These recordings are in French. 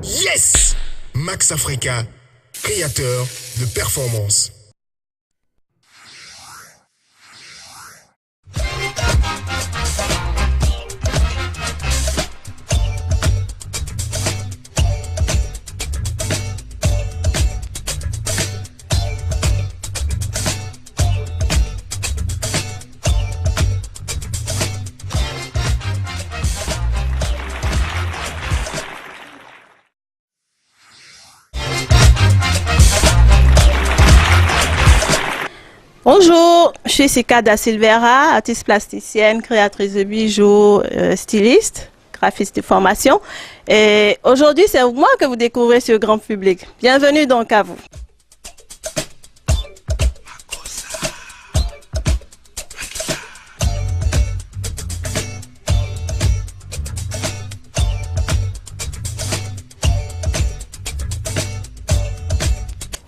Yes! Max Africa, créateur de performance. Bonjour, je suis Sika Da Silveira, artiste plasticienne, créatrice de bijoux, styliste, graphiste de formation. Et aujourd'hui, c'est moi que vous découvrez sur le grand public. Bienvenue donc à vous.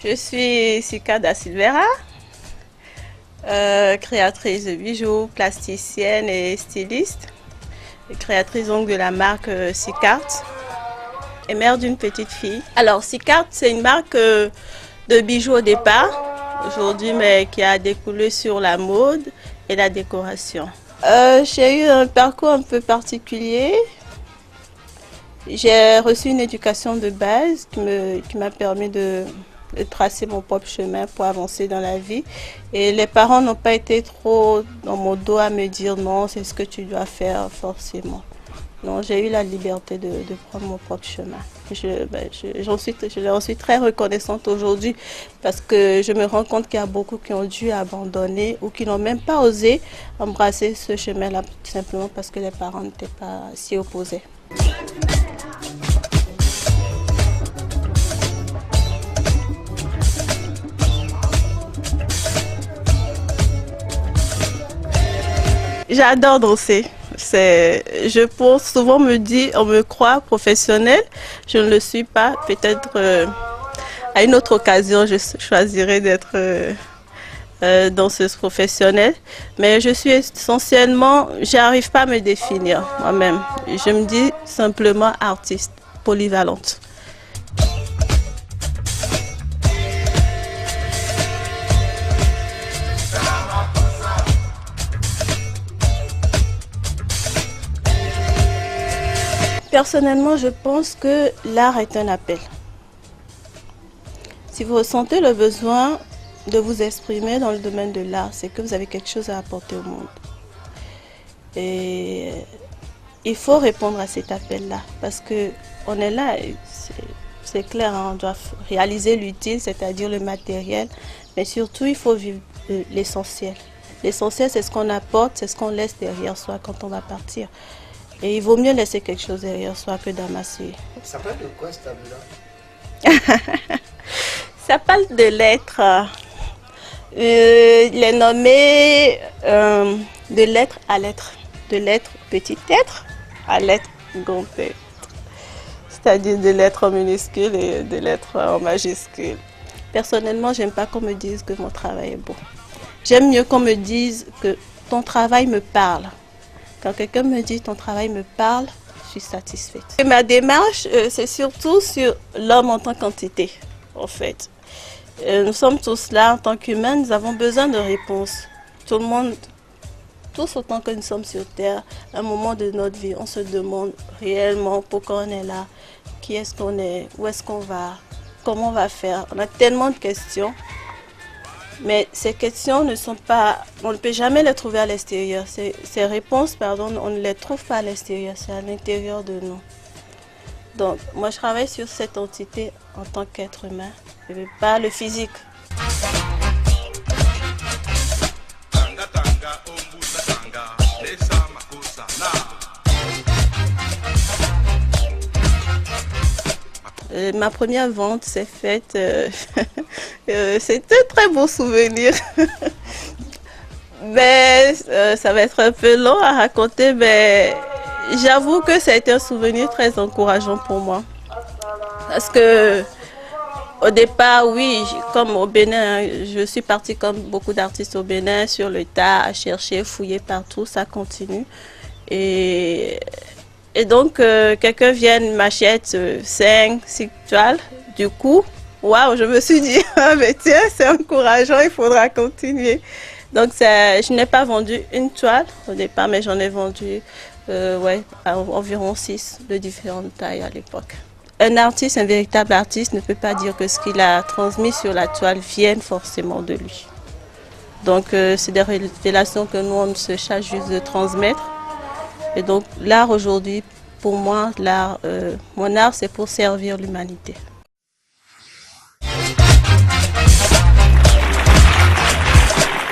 Je suis Sika Da Silveira. Créatrice de bijoux, plasticienne et styliste, et créatrice donc de la marque Sicart et mère d'une petite fille. Alors Sicart, c'est une marque de bijoux au départ, aujourd'hui, mais qui a découlé sur la mode et la décoration. J'ai eu un parcours un peu particulier. J'ai reçu une éducation de base qui m'a permis de tracer mon propre chemin pour avancer dans la vie. Et les parents n'ont pas été trop dans mon dos à me dire non, c'est ce que tu dois faire forcément. Non, j'ai eu la liberté de prendre mon propre chemin. Je leur suis très reconnaissante aujourd'hui parce que je me rends compte qu'il y a beaucoup qui ont dû abandonner ou qui n'ont même pas osé embrasser ce chemin-là, tout simplement parce que les parents n'étaient pas si opposés. J'adore danser. Je pense souvent on me croit professionnelle. Je ne le suis pas. Peut-être à une autre occasion, je choisirai d'être danseuse professionnelle. Mais je suis essentiellement, j'arrive pas à me définir moi-même. Je me dis simplement artiste polyvalente. Personnellement, je pense que l'art est un appel. Si vous ressentez le besoin de vous exprimer dans le domaine de l'art, c'est que vous avez quelque chose à apporter au monde. Et il faut répondre à cet appel-là parce qu'on est là, c'est clair, hein, on doit réaliser l'utile, c'est-à-dire le matériel, mais surtout il faut vivre l'essentiel. L'essentiel, c'est ce qu'on apporte, c'est ce qu'on laisse derrière soi quand on va partir. Et il vaut mieux laisser quelque chose derrière soi que d'amasser. Ça parle de quoi, ce tableau-là? Ça parle de l'être. Il est nommé de l'être à l'être. De l'être petit être à l'être grand être. C'est-à-dire de l'être en minuscule et de l'être en majuscule. Personnellement, j'aime pas qu'on me dise que mon travail est beau. J'aime mieux qu'on me dise que ton travail me parle. Quand quelqu'un me dit ton travail me parle, je suis satisfaite. Et ma démarche, c'est surtout sur l'homme en tant qu'entité, en fait. Nous sommes tous là en tant qu'humains, nous avons besoin de réponses. Tout le monde, tous autant que nous sommes sur Terre, à un moment de notre vie, on se demande réellement pourquoi on est là, qui est-ce qu'on est, où est-ce qu'on va, comment on va faire. On a tellement de questions. Mais ces questions ne sont pas, on ne peut jamais les trouver à l'extérieur. Ces réponses, pardon, on ne les trouve pas à l'extérieur, c'est à l'intérieur de nous. Donc, moi je travaille sur cette entité en tant qu'être humain, et pas le physique. Ma première vente s'est faite, c'était un très beau souvenir. Mais ça va être un peu long à raconter, mais j'avoue que ça a été un souvenir très encourageant pour moi. Parce que au départ, oui, comme au Bénin, je suis partie comme beaucoup d'artistes au Bénin sur le tas, à chercher, fouiller partout, ça continue. Et Et donc, quelqu'un vient, m'achète 5, 6 toiles. Du coup, waouh, je me suis dit, ah, mais tiens, c'est encourageant, il faudra continuer. Donc, je n'ai pas vendu une toile au départ, mais j'en ai vendu environ 6 de différentes tailles à l'époque. Un artiste, un véritable artiste, ne peut pas dire que ce qu'il a transmis sur la toile vienne forcément de lui. Donc, c'est des révélations que nous, on se charge juste de transmettre. Et donc, l'art aujourd'hui, pour moi, mon art, c'est pour servir l'humanité.